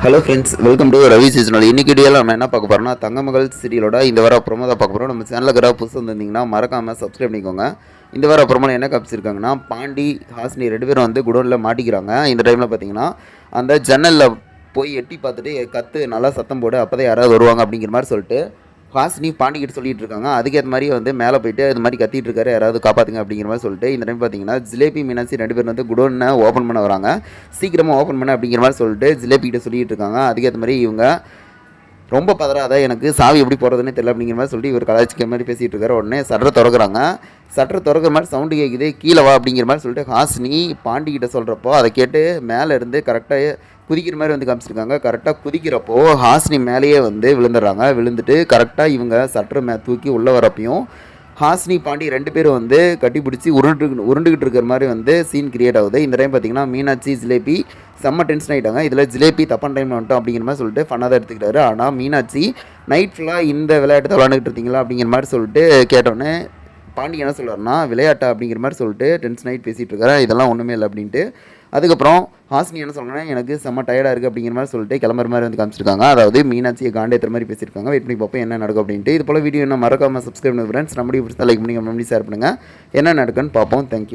Hello friends, welcome to Ravi seasonal. இன்றைக்கி வீடியோவில் நம்ம என்ன பார்க்க போகிறோம்னா, தங்கமகள் சீரியலோட இந்த வார ப்ரோமோ தான் பார்க்க போகிறோம். நம்ம சேனலுக்கு யாராவது புதுசு வந்திருந்தீங்கன்னா மறக்காமல் சப்ஸ்கிரைப் பண்ணிக்கோங்க. இந்த வார ப்ரோமோவில் என்ன காமிச்சிருக்காங்கன்னா, பாண்டி ஹாசினி 2 பேரும் வந்து குடோனில் மாட்டிக்கிறாங்க. இந்த டைமில் பார்த்தீங்கன்னா அந்த ஜன்னலில் போய் எட்டி பார்த்துட்டு கற்று நல்லா சத்தம் போடு, அப்போ தான் யாராவது வருவாங்க அப்படிங்கிற மாதிரி சொல்லிட்டு ஹாசினி பாண்டிக்கிட்ட சொல்லிட்டு இருக்காங்க. அதுக்கேற்ற மாதிரி வந்து மேலே போயிட்டு இது மாதிரி கத்திட்டு இருக்காரு, யாராவது காப்பாற்றுங்க அப்படிங்கிற மாதிரி சொல்லிட்டு இந்த டைம் பார்த்தீங்கன்னா ஜிலேபி மீனாட்சி 2 பேர் வந்து குடோனை ஓப்பன் பண்ண வராங்க. சீக்கிரமாக ஓப்பன் பண்ண அப்படிங்கிற மாதிரி சொல்லிட்டு ஜிலேபி கிட்ட சொல்லிட்டு இருக்காங்க. அதுக்கேற்ற மாதிரி இவங்க ரொம்ப பதறாத, எனக்கு சாவி எப்படி போகிறதுன்னு தெரியல அப்படிங்கிற மாதிரி சொல்லிட்டு இவர் கலாச்சிக்கிற மாதிரி பேசிகிட்டு இருக்காரு. உடனே சட்டரை திறக்கிறாங்க. சட்டரை திறக்கிற மாதிரி சவுண்டு கேட்குது, கீழே வா அப்படிங்கிற மாதிரி சொல்லிட்டு ஹாசினி பாண்டிக்கிட்ட சொல்கிறப்போ அதை கேட்டு மேலே இருந்து கரெக்டாக குதிக்கிற மாதிரி வந்து காமிச்சிருக்காங்க. கரெக்டாக குதிக்கிறப்போ ஹாசினி மேலேயே வந்து விழுந்துடுறாங்க. விழுந்துட்டு கரெக்டாக இவங்க சட்டரை தூக்கி உள்ளே வரப்பையும் ஹாசினி பாண்டி 2 பேரும் வந்து கட்டிப்பிடிச்சி உருண்டுக்கிட்டு இருக்கிற மாதிரி வந்து சீன் கிரியேட் ஆகுது. இந்த டைம் பார்த்தீங்கன்னா மீனாட்சி ஜிலேபி செம்ம டென்ஷன் ஆகிட்டாங்க. இதில் ஜிலேபி தப்பான டைமில் வந்துட்டோம் அப்படிங்கிற மாதிரி சொல்லிட்டு ஃபன்னாக தான் எடுத்துக்கிட்டாரு. ஆனால் மீனாட்சி நைட் ஃபுல்லாக இந்த விளையாட்டு விளாண்டுக்கிட்டு இருந்தீங்களா அப்படிங்கிற மாதிரி சொல்லிட்டு கேட்டோன்னே பாண்டி என்ன சொல்கிறாருன்னா, விளையாட்டா அப்படிங்கிற மாதிரி சொல்லிட்டு டென்ஷன் ஆகிட்டு பேசிகிட்டு இருக்காரு. இதெல்லாம் ஒன்றுமே இல்லை அப்படின்ட்டு. அதுக்கப்புறம் ஹாசினி என்ன சொல்கிறேன்னா, எனக்கு செம்ம டயர்டாக இருக்குது அப்படிங்கிற மாதிரி சொல்லிட்டு கிளம்புற மாதிரி வந்து காமிச்சிருக்காங்க. அதாவது மீனாட்சியை காண்டேற்றுற மாதிரி பேசியிருக்காங்க. வெயிட் பண்ணி பார்ப்போம் என்ன நடக்கும் அப்படின்ட்டு. இது போல் வீடியோ என்ன மறக்காமல் சப்ஸ்கிரைப் பண்ணுங்க ஃப்ரெண்ட்ஸ். நம்மளுடைய லைக் பண்ணி ஷேர் பண்ணுங்கள். என்ன நடக்குன்னு பார்ப்போம். தேங்க்யூ.